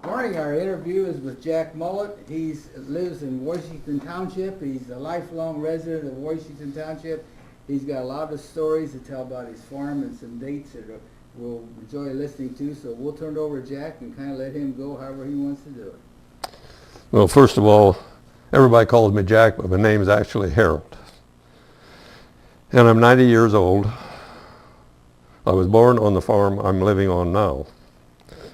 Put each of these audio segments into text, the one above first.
Morning. Our interview is with Jack Mullet. He lives in Washington Township. He's a lifelong resident of Washington Township. He's got a lot of stories to tell about his farm and some dates that we'll enjoy listening to. So we'll turn it over to Jack and kind of let him go however he wants to do it. Well, first of all, everybody calls me Jack, but my name is actually Harold. And I'm 90 years old. I was born on the farm I'm living on now.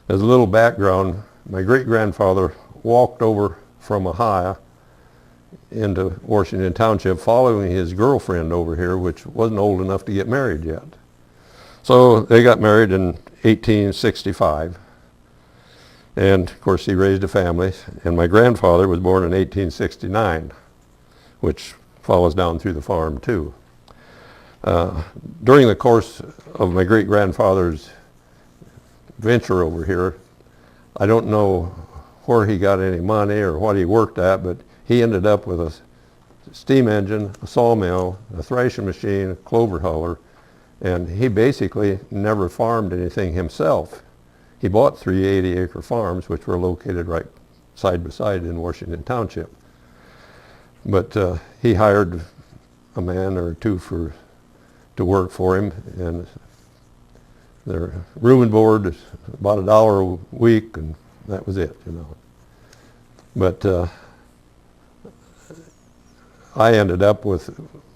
As a little background, my great-grandfather walked over from Ohio into Washington Township following his girlfriend over here, which wasn't old enough to get married yet. So they got married in 1865. And of course he raised a family. And my grandfather was born in 1869, which follows down through the farm too. During the course of my great-grandfather's venture over here, I don't know where he got any money or what he worked at, but he ended up with a steam engine, a sawmill, a thrashing machine, a clover huller, and he basically never farmed anything himself. He bought 3 80-acre farms, which were located right side by side in Washington Township. But he hired a man or two to work for him, and their room and board is about $1 a week, and that was it, you know. But I ended up with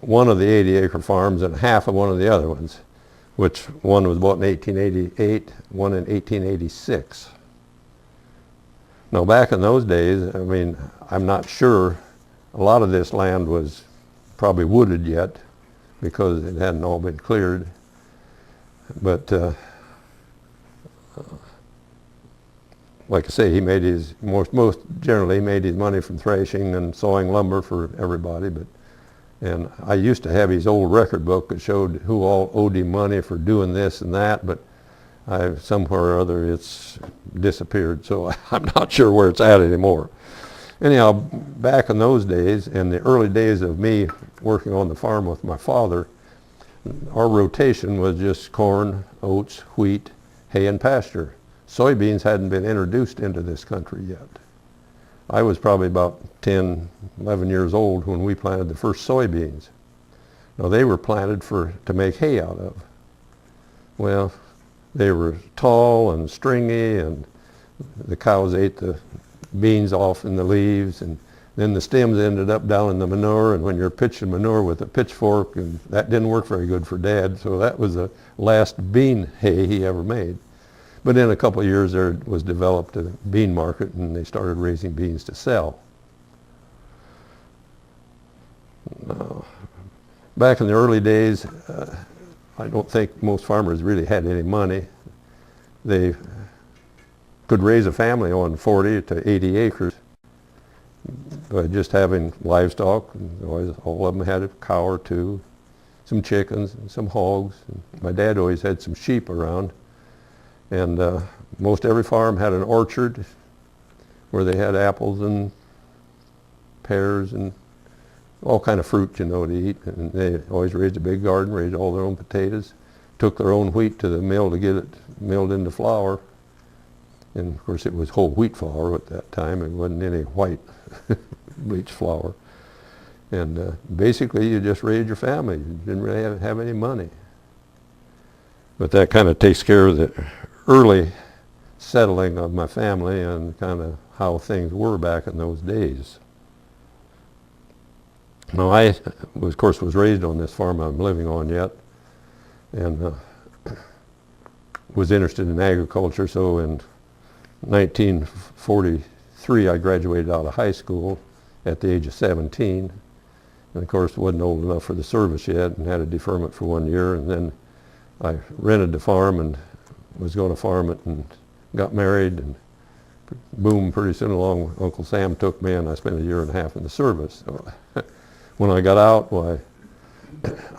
one of the 80-acre farms and half of one of the other ones, which one was bought in 1888, one in 1886. Now back in those days, I mean, I'm not sure, a lot of this land was probably wooded yet because it hadn't all been cleared. But like I say, he made his most generally he made his money from thrashing and sawing lumber for everybody. And I used to have his old record book that showed who all owed him money for doing this and that, but somewhere or other it's disappeared, so I'm not sure where it's at anymore. Anyhow, back in those days, in the early days of me working on the farm with my father, our rotation was just corn, oats, wheat, hay, and pasture. Soybeans hadn't been introduced into this country yet. I was probably about 10, 11 years old when we planted the first soybeans. Now they were planted to make hay out of. Well, they were tall and stringy, and the cows ate the beans off in the leaves, and then the stems ended up down in the manure, and when you're pitching manure with a pitchfork, and that didn't work very good for Dad, so that was the last bean hay he ever made. But in a couple of years there was developed a bean market, and they started raising beans to sell. Back in the early days, I don't think most farmers really had any money. They could raise a family on 40 to 80 acres by just having livestock. All of them had a cow or two, some chickens, and some hogs. And my dad always had some sheep around. And most every farm had an orchard where they had apples and pears and all kind of fruit, you know, to eat. And they always raised a big garden, raised all their own potatoes, took their own wheat to the mill to get it milled into flour. And of course it was whole wheat flour at that time. It wasn't any white bleached flour. And basically you just raised your family. You didn't really have any money. But that kind of takes care of the early settling of my family and kind of how things were back in those days. Now I, of course, was raised on this farm I'm living on yet, and was interested in agriculture, so in 1943 I graduated out of high school at the age of 17, and of course wasn't old enough for the service yet and had a deferment for 1 year, and then I rented the farm and was going to farm it and got married, and boom, pretty soon along Uncle Sam took me, and I spent 1.5 years in the service. So when I got out, well,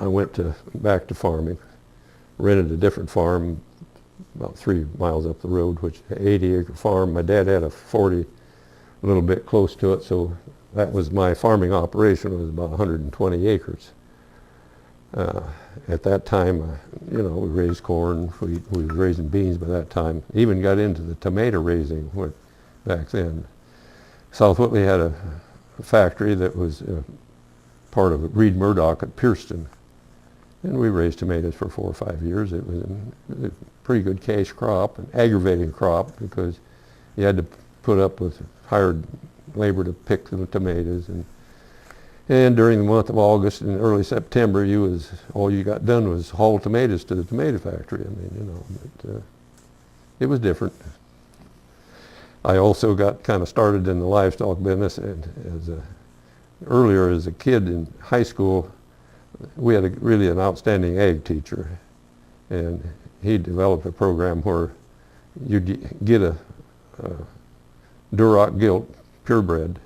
I went back to farming, rented a different farm about 3 miles up the road, which 80-acre farm. My dad had a 40, a little bit close to it, so that was my farming operation. It was about 120 acres. At that time, we raised corn, we were raising beans by that time. Even got into the tomato raising, back then. South Whitley had a factory that was part of Reed Murdoch at Pierceton. And we raised tomatoes for 4 or 5 years. It was a pretty good cash crop, an aggravating crop because you had to put up with hired labor to pick the tomatoes. And during the month of August and early September, all you got done was haul tomatoes to the tomato factory. I mean, you know, but, it was different. I also got kind of started in the livestock business, and earlier as a kid in high school, we had really an outstanding ag teacher, and he developed a program where you'd get a Duroc gilt purebred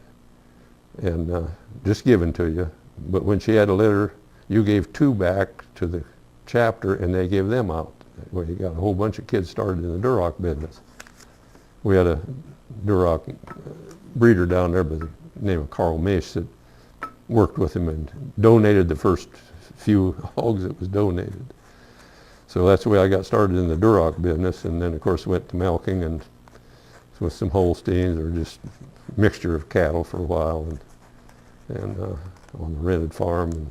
and just given to you, but when she had a litter, you gave 2 back to the chapter and they gave them out. Well, you got a whole bunch of kids started in the Duroc business. We had a Duroc breeder down there by the name of Carl Misch that worked with him and donated the first few hogs that was donated. So that's the way I got started in the Duroc business, and then of course went to milking and with some Holsteins or just mixture of cattle for a while, and on the rented farm. And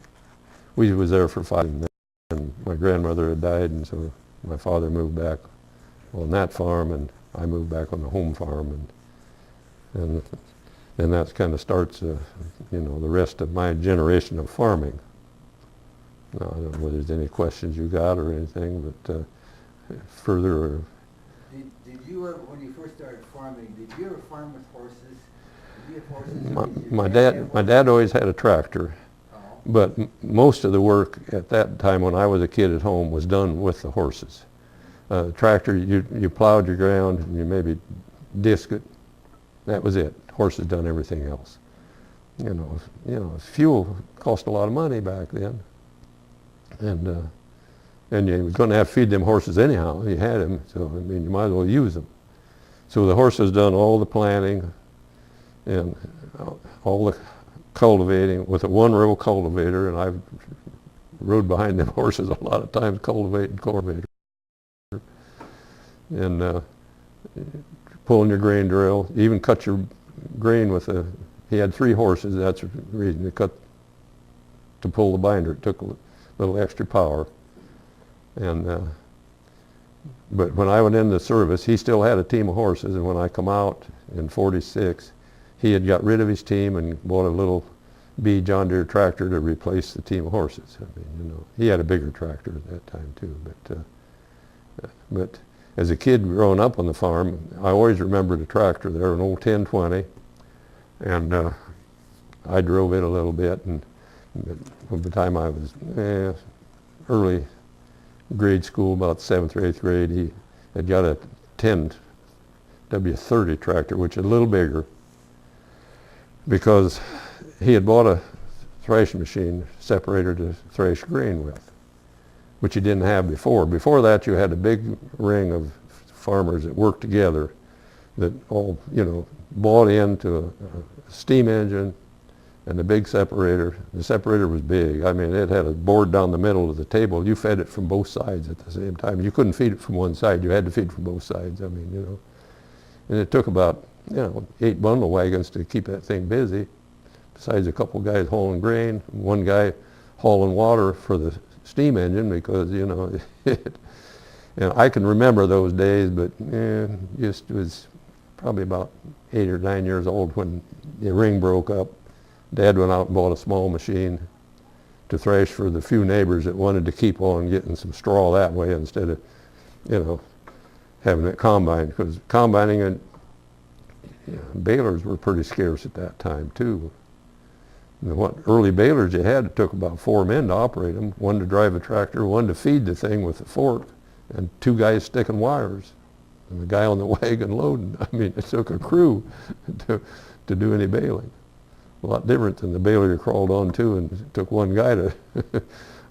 we was there for 5 years, and my grandmother had died, and so my father moved back on that farm, and I moved back on the home farm, and that kind of starts, you know, the rest of my generation of farming. Now, I don't know whether there's any questions you got or anything, but further. Or Did you ever, when you first started farming, did you ever farm with horses? Did you have horses? My dad always had a tractor, Oh. but most of the work at that time when I was a kid at home was done with the horses. Tractor, you plowed your ground and you maybe disc it. That was it. Horses done everything else. You know, fuel cost a lot of money back then, and you were going to have to feed them horses anyhow. You had them, so I mean, you might as well use them. So the horses done all the planting and all the cultivating with a 1-row cultivator, and I rode behind them horses a lot of times cultivating cultivator. And pulling your grain drill, even cut your grain with he had 3 horses, that's the reason to pull the binder. It took a little extra power. And but when I went into service, he still had a team of horses, and when I come out in '46, he had got rid of his team and bought a little B John Deere tractor to replace the team of horses. I mean, you know, he had a bigger tractor at that time too, but as a kid growing up on the farm, I always remembered a tractor there, an old 1020, and I drove it a little bit, and by the time I was early grade school, about 7th or 8th grade, he had got a 10 W30 tractor, which is a little bigger, because he had bought a threshing machine separator to thresh grain with, which you didn't have before. Before that, you had a big ring of farmers that worked together that all, you know, bought into a steam engine and a big separator. The separator was big. I mean, it had a board down the middle of the table. You fed it from both sides at the same time. You couldn't feed it from one side. You had to feed from both sides. I mean, you know. And it took about, 8 bundle wagons to keep that thing busy, besides a couple guys hauling grain, one guy hauling water for the steam engine, because, you know, and I can remember those days, but just was probably about 8 or 9 years old when the ring broke up. Dad went out and bought a small machine to thresh for the few neighbors that wanted to keep on getting some straw that way instead of, having it combined, because combining and balers were pretty scarce at that time too. And what early balers you had, it took about 4 men to operate them, one to drive a tractor, one to feed the thing with the fork, and 2 guys sticking wires, and the guy on the wagon loading. I mean, it took a crew to do any baling. A lot different than the baler you crawled on to, and it took one guy to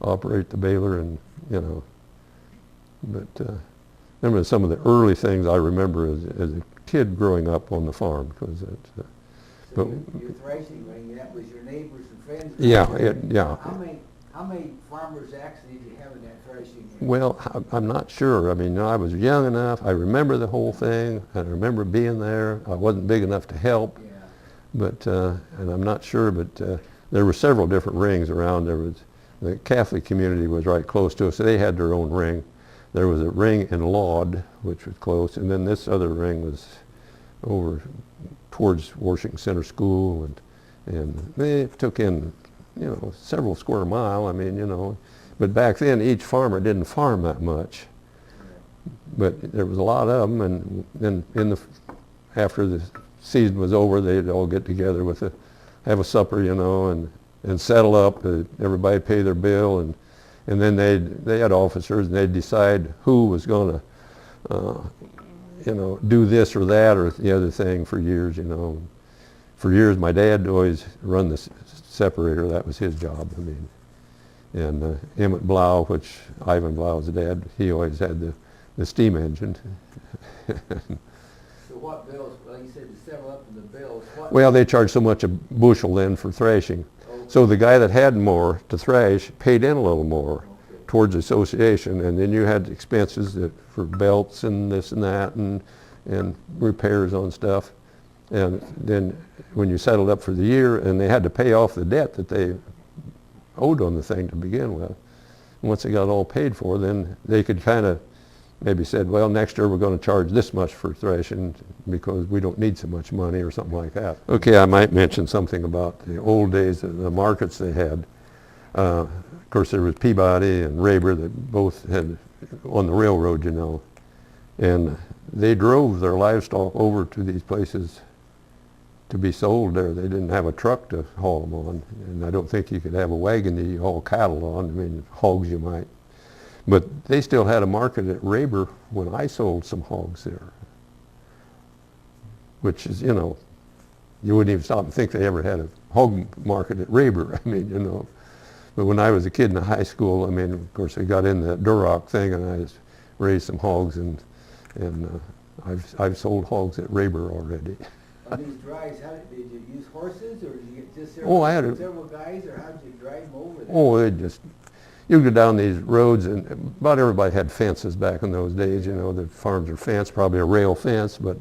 operate the baler, and but remember some of the early things I remember as a kid growing up on the farm, because So your threshing ring, that was your neighbors and friends? Yeah. How many How many farmers actually did you have in that threshing area? Well, I'm not sure. I mean, I was young enough. I remember the whole thing. I remember being there. I wasn't big enough to help, Yeah. but and I'm not sure. But there were several different rings around. There was the Catholic community was right close to us, so they had their own ring. There was a ring in Laud, which was close, and then this other ring was over towards Washington Center School, and they took in, you know, several square mile. I mean, you know, but back then each farmer didn't farm that much, but there was a lot of them, and then after the season was over, they'd all get together have a supper, you know, and settle up. Everybody pay their bill, and then they had officers, and they'd decide who was going to, you know, do this or that or the other thing for years, you know. For years, my dad always run the separator. That was his job. I mean, and Emmett Blau, which Ivan Blau's dad, he always had the steam engine. So what bills, well, you said to settle up in the bills. Well, they charged so much a bushel then for thrashing. Okay. So the guy that had more to thrash paid in a little more Okay. towards the association, and then you had expenses for belts and this and that and repairs on stuff. And then when you settled up for the year, and they had to pay off the debt that they owed on the thing to begin with. And once they got all paid for, then they could kind of maybe said, well, next year we're going to charge this much for threshing because we don't need so much money or something like that. Okay, I might mention something about the old days of the markets they had. Of course, there was Peabody and Raber that both had on the railroad, you know. And they drove their livestock over to these places to be sold there. They didn't have a truck to haul them on, and I don't think you could have a wagon that you haul cattle on. I mean, hogs you might. But they still had a market at Raber when I sold some hogs there, which is, you know, you wouldn't even stop and think they ever had a hog market at Raber. I mean, you know. But when I was a kid in high school, I mean, of course, I got in the Duroc thing, and I raised some hogs, and I've sold hogs at Raber already. On these drives, did you use horses, or did you get just several guys, or how did you drive them over there? Oh, you go down these roads, and about everybody had fences back in those days. You know, the farms are fenced, probably a rail fence, but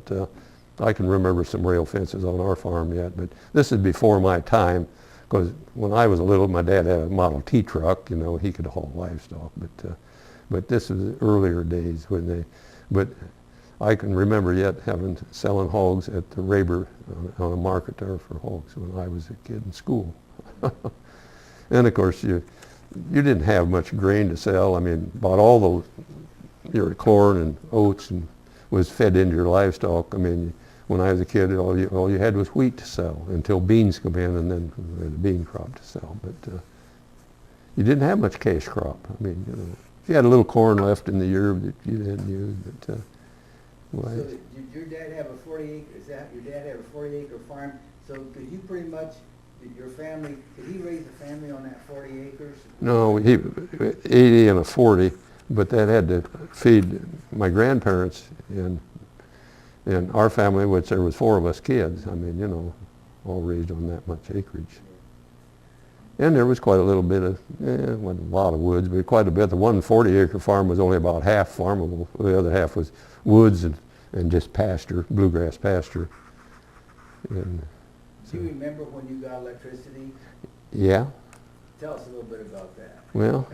I can remember some rail fences on our farm yet. But this is before my time, because when I was little, my dad had a Model T truck. You know, he could haul livestock, but this was earlier days but I can remember yet selling hogs at the Raber on a market there for hogs when I was a kid in school. And of course, you didn't have much grain to sell. I mean, about all your corn and oats was fed into your livestock. I mean, when I was a kid, all you had was wheat to sell until beans come in, and then we had a bean crop to sell. But you didn't have much cash crop. I mean, you know, if you had a little corn left in the year that you didn't use, but so did your dad have a 40-acre? Is that your dad had a 40-acre farm? So could you pretty much, your family, could he raise a family on that 40 acres? No, 80 and a 40, but that had to feed my grandparents and our family, which there was 4 of us kids. I mean, you know, all raised on that much acreage. And there was quite a little bit of, wasn't a lot of woods, but quite a bit. The 140-acre farm was only about half farmable. The other half was woods and just pasture, bluegrass pasture. And do you remember when you got electricity? Yeah. Tell us a little bit about that. Well,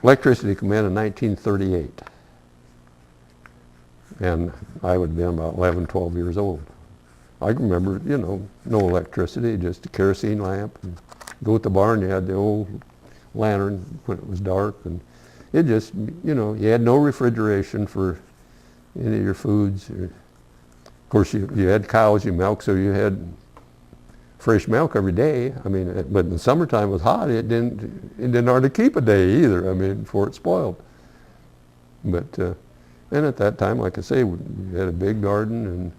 electricity came in 1938. And I would have been about 11, 12 years old. I can remember, you know, no electricity, just a kerosene lamp. And go at the barn, you had the old lantern when it was dark. And it just, you know, you had no refrigeration for any of your foods. Of course, you had cows you milk, so you had fresh milk every day. I mean, but in the summertime it was hot. It didn't hardly keep a day either. I mean, before it spoiled. But and at that time, like I say, we had a big garden and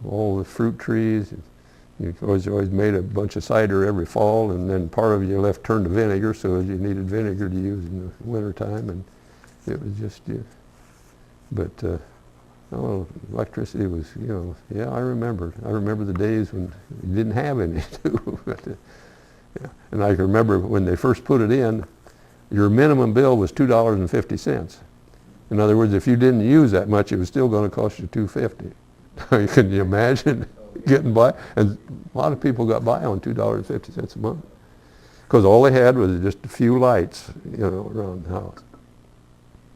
all the fruit trees. You always made a bunch of cider every fall, and then part of it you left turned to vinegar, so you needed vinegar to use in the wintertime, and it was just, but electricity was, you know, yeah, I remember the days when you didn't have any too. Yeah. And I can remember when they first put it in, your minimum bill was $2.50. In other words, if you didn't use that much, it was still going to cost you $2.50. Can you imagine getting by? And a lot of people got by on $2.50 a month because all they had was just a few lights, around the house.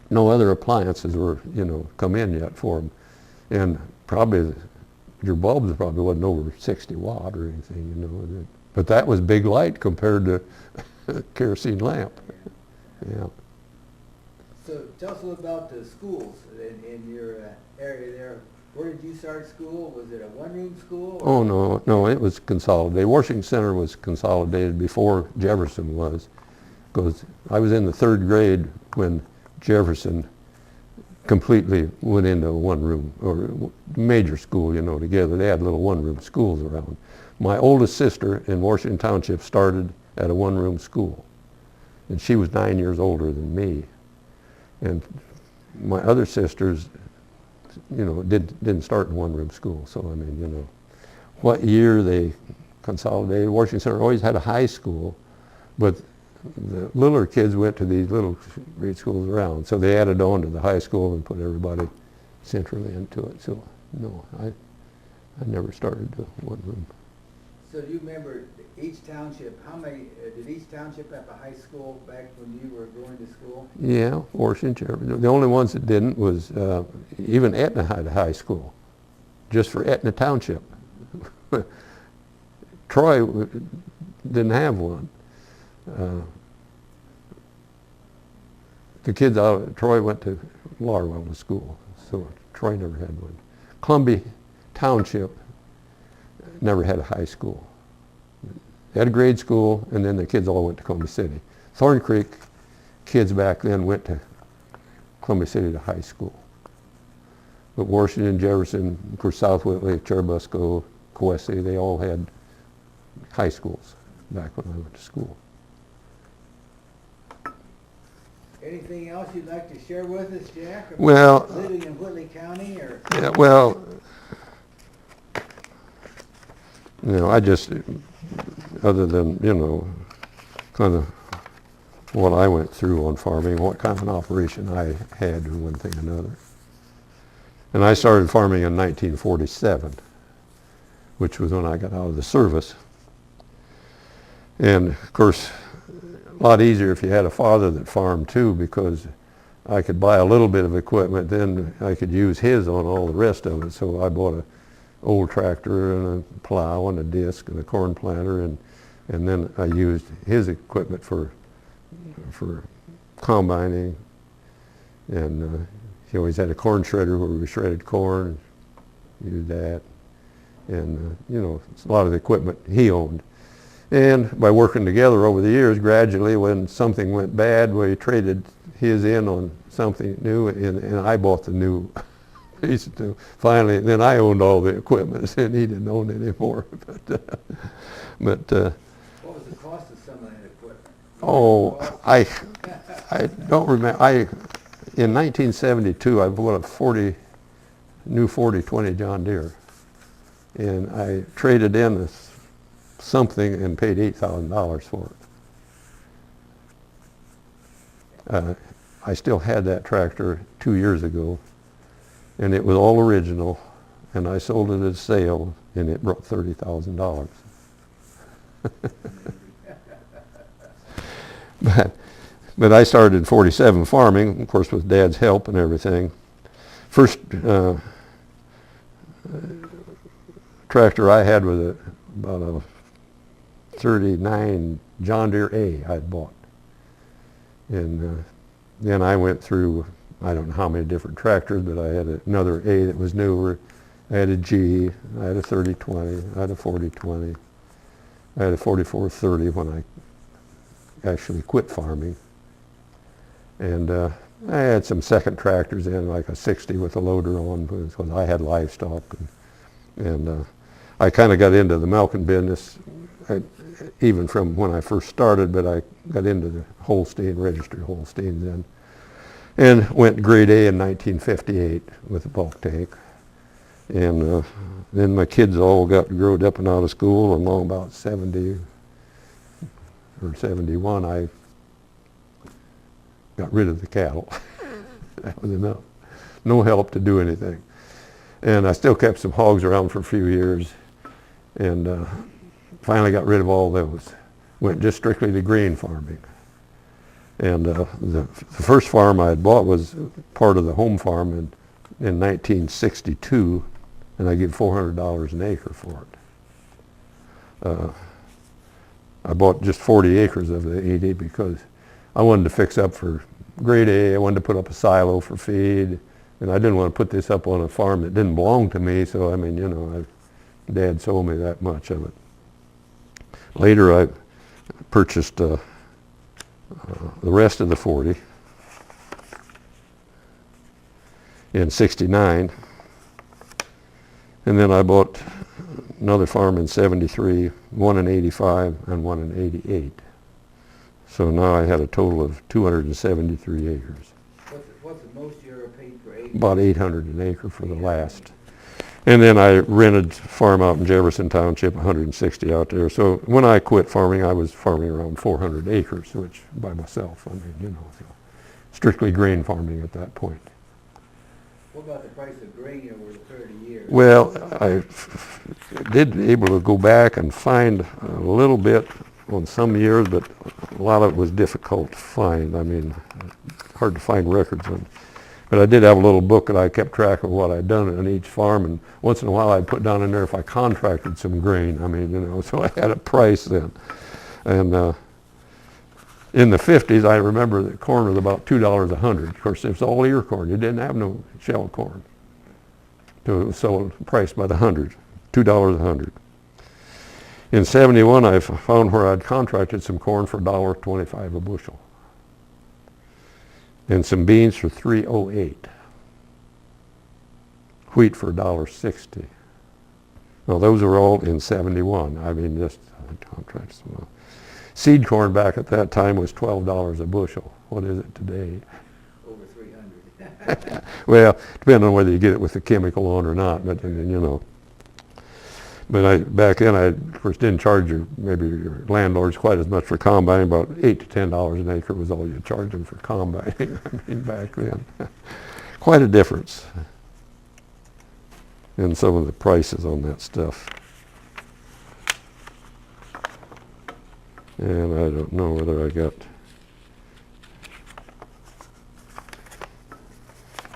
No other appliances were, come in yet for them, and probably your bulbs probably wasn't over 60 watt or anything, But that was big light compared to a kerosene lamp. Yeah. So tell us a little about the schools in your area there. Where did you start school? Was it a one-room school? Oh, no, it was consolidated. Washington Center was consolidated before Jefferson was, because I was in the 3rd grade when Jefferson completely went into a one-room, or major school, together. They had little one-room schools around. My oldest sister in Washington Township started at a one-room school, and she was 9 years older than me. And my other sisters, didn't start in one-room school. So, what year they consolidated, Washington Center always had a high school, but the littler kids went to these little grade schools around. So they added on to the high school and put everybody centrally into it. So, no, I never started to one-room. So do you remember each township, how many, did each township have a high school back when you were going to school? Yeah, Washington, Jefferson. The only ones that didn't was, even Etna had a high school, just for Etna Township. Troy didn't have one. The kids out of Troy went to Larwell to school, so Troy never had one. Columbia Township never had a high school. They had a grade school, and then the kids all went to Columbia City. Thorn Creek kids back then went to Columbia City to high school. But Washington, Jefferson, of course, South Whitley, Churubusco, Coessey, they all had high schools back when I went to school. Anything else you'd like to share with us, Jack? Well, living in Whitley County, or? Yeah, well, I just, other than, kind of what I went through on farming, what kind of an operation I had, or one thing or another. And I started farming in 1947, which was when I got out of the service. And of course, a lot easier if you had a father that farmed too, because I could buy a little bit of equipment, then I could use his on all the rest of it. So I bought an old tractor and a plow and a disc and a corn planter, and then I used his equipment for combining. And he always had a corn shredder where we shredded corn, used that. And a lot of the equipment he owned. And by working together over the years, gradually when something went bad, we traded his in on something new, and I bought the new piece of new. Finally, then I owned all the equipment, and he didn't own it anymore. But what was the cost of some of that equipment? I don't remember. In 1972, I bought a new 40-20 John Deere, and I traded in something and paid $8,000 for it. I still had that tractor 2 years ago, and it was all original, and I sold it at sale, and it brought $30,000. But I started in 47 farming, of course, with Dad's help and everything. First tractor I had was about a 39 John Deere A I'd bought. And then I went through, I don't know how many different tractors, but I had another A that was newer. I had a G, I had a 30-20, I had a 40-20, I had a 44-30 when I actually quit farming. And I had some second tractors in, like a 60 with a loader on, because I had livestock. And I kind of got into the milking business, even from when I first started, but I got into the Holstein, registered Holstein then, and went grade A in 1958 with a bulk tank. And then my kids all got growed up and out of school, and along about 70, or 71, I got rid of the cattle. That was enough. No help to do anything. And I still kept some hogs around for a few years, and finally got rid of all those. Went just strictly to grain farming. And the first farm I had bought was part of the home farm in 1962, and I gave $400 an acre for it. I bought just 40 acres of the 80 because I wanted to fix up for grade A. I wanted to put up a silo for feed, and I didn't want to put this up on a farm that didn't belong to me. So I mean, you know, Dad sold me that much of it. Later, I purchased the rest of the 40 in '69, and then I bought another farm in '73, one in '85, and one in '88. So now I had a total of 273 acres. What's the most you ever paid per acre? About 800 an acre for the last. And then I rented a farm out in Jefferson Township, 160 out there. So when I quit farming, I was farming around 400 acres, which by myself, I mean, you know, so strictly grain farming at that point. What about the price of grain over the 30 years? Well, I did able to go back and find a little bit on some years, but a lot of it was difficult to find. I mean, hard to find records on. But I did have a little book that I kept track of what I'd done on each farm, and once in a while I'd put down in there if I contracted some grain. I mean, you know, so I had a price then. And in the 50s, I remember that corn was about $2 a hundred. Of course, it was all ear corn. You didn't have no shell corn. So it was sold priced by the hundred, $2 a hundred. In '71, I found where I'd contracted some corn for $1.25 a bushel, and some beans for $3.08. Wheat for $1.60. Now those were all in '71. I mean, just contracts. Seed corn back at that time was $12 a bushel. What is it today? Over 300. Well, depending on whether you get it with the chemical on or not, but I mean, you know. But back then, I of course didn't charge maybe your landlords quite as much for combining. About $8 to $10 an acre was all you charged them for combining. I mean, back then, quite a difference in some of the prices on that stuff. And I don't know whether I got.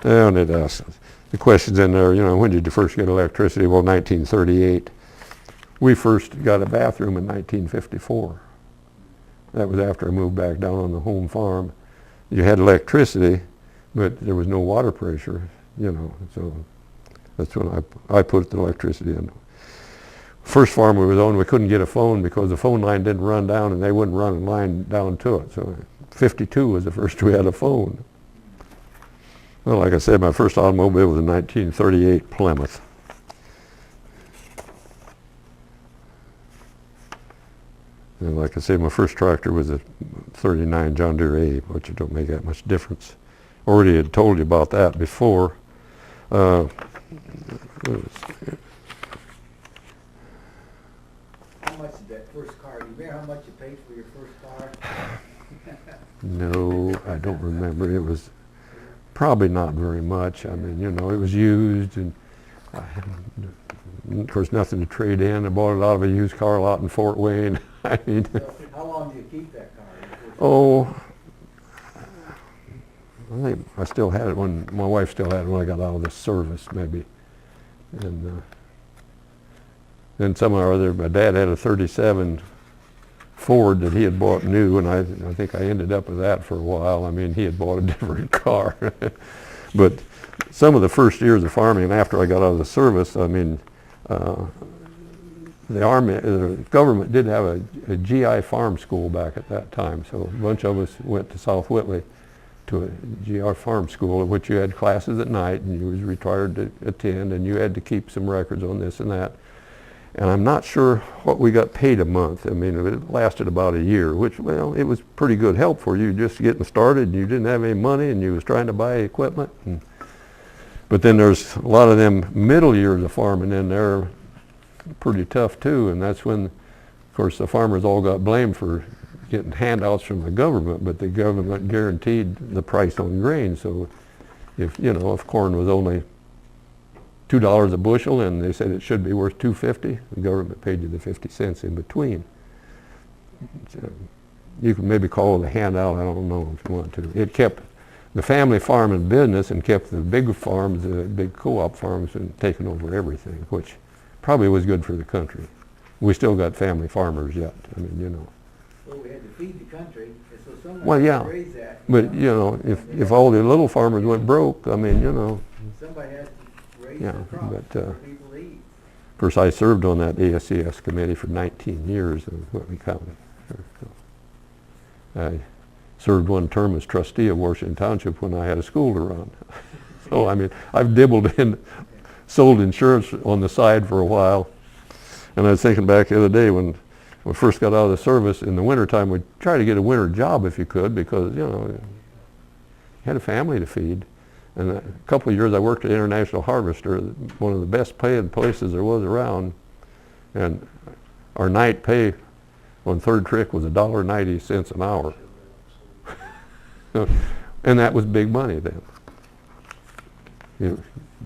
And it asks the questions in there. You know, when did you first get electricity? Well, 1938. We first got a bathroom in 1954. That was after I moved back down on the home farm. You had electricity, but there was no water pressure, you know, so that's when I put the electricity in. First farm we was on, we couldn't get a phone because the phone line didn't run down and they wouldn't run a line down to it. So 52 was the first we had a phone. Well, like I said, my first automobile was a 1938 Plymouth. And like I say, my first tractor was a 39 John Deere A, which don't make that much difference. Already had told you about that before. How much did that first car, do you remember how much you paid for your first car? No, I don't remember. It was probably not very much. I mean, you know, it was used, and I had, of course, nothing to trade in. I bought it out of a used car lot in Fort Wayne. I mean, So how long did you keep that car? oh, I think I still had it when my wife still had it when I got out of the service, maybe. And then somehow or other, my dad had a '37 Ford that he had bought new, and I think I ended up with that for a while. I mean, he had bought a different car. But some of the first years of farming, after I got out of the service, I mean, the Army, the government did have a GI farm school back at that time. So a bunch of us went to South Whitley to a GI farm school, in which you had classes at night, and you was required to attend, and you had to keep some records on this and that. And I'm not sure what we got paid a month. I mean, it lasted about a year, which, well, it was pretty good help for you just getting started, and you didn't have any money, and you was trying to buy equipment. But then there's a lot of them middle years of farming in there, pretty tough too, and that's when, of course, the farmers all got blamed for getting handouts from the government, but the government guaranteed the price on grain. So if, you know, if corn was only $2 a bushel and they said it should be worth $2.50, the government paid you the 50 cents in between. So you can maybe call it a handout, I don't know if you want to. It kept the family farm in business and kept the big farms, the big co-op farms, and taken over everything, which probably was good for the country. We still got family farmers yet. I mean, you know. Well, we had to feed the country, and so someone Well, had yeah, to raise that. but you know, if all the little farmers went broke, I mean, you know. Somebody has to raise Yeah, the crops but, for people to eat. Of course, I served on that ASCS committee for 19 years of Whitley County. I served one term as trustee of Washington Township when I had a school to run. So, I mean, I've dabbled in, sold insurance on the side for a while. And I was thinking back the other day when we first got out of the service, in the wintertime, we'd try to get a winter job if you could, because, you know, you had a family to feed. And a couple of years I worked at International Harvester, one of the best paying places there was around. And our night pay on third trick was $1.90 an hour. And that was big money then.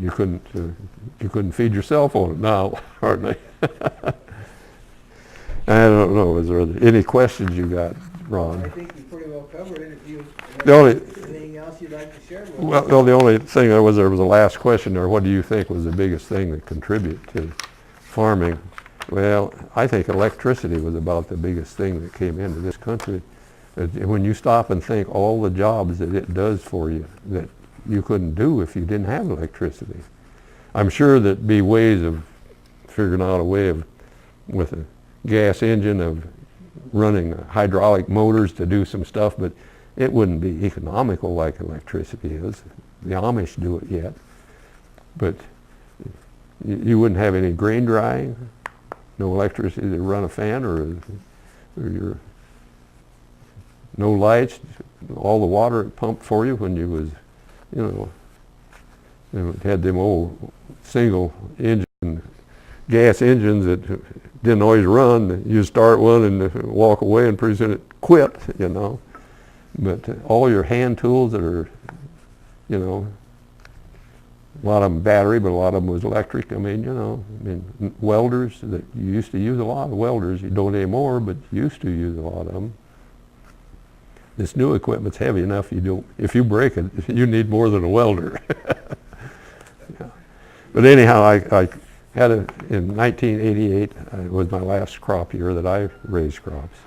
You couldn't feed yourself on it now, hardly. I don't know, is there any questions you got, Ron? I think you pretty well covered it. If you The only- anything else you'd like to share with us? Well, the only thing there was a last question there. What do you think was the biggest thing that contributed to farming? Well, I think electricity was about the biggest thing that came into this country. When you stop and think all the jobs that it does for you that you couldn't do if you didn't have electricity. I'm sure there'd be ways of figuring out a way of, with a gas engine, of running hydraulic motors to do some stuff, but it wouldn't be economical like electricity is. The Amish do it yet. But you wouldn't have any grain drying, no electricity to run a fan, or your no lights, all the water pumped for you when you was, you know, it had them old single engine gas engines that didn't always run. You start one and walk away and pretty soon it quit, you know. But all your hand tools that are, you know, a lot of them battery, but a lot of them was electric. I mean, you know, welders that you used to use a lot of welders. You don't anymore, but you used to use a lot of them. This new equipment's heavy enough. You don't. If you break it, you need more than a welder. Yeah. But anyhow, I had in 1988. It was my last crop year that I raised crops.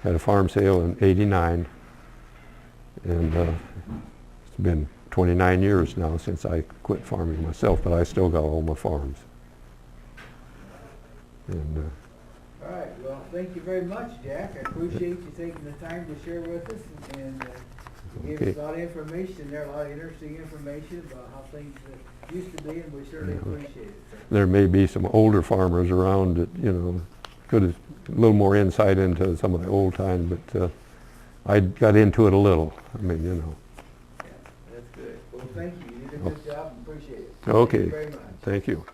Had a farm sale in '89, and it's been 29 years now since I quit farming myself. But I still got all my farms. And All right, well, thank you very much, Jack. I appreciate you taking the time to share with us, and you gave us a lot of information there, a lot of interesting information about how things used to be, and we certainly appreciate it. there may be some older farmers around that, you know, could have a little more insight into some of the old times, but I got into it a little. I mean, you know. Yeah, that's good. Well, thank you. You did a good job and appreciate it. Okay. Thank you very much. Thank you.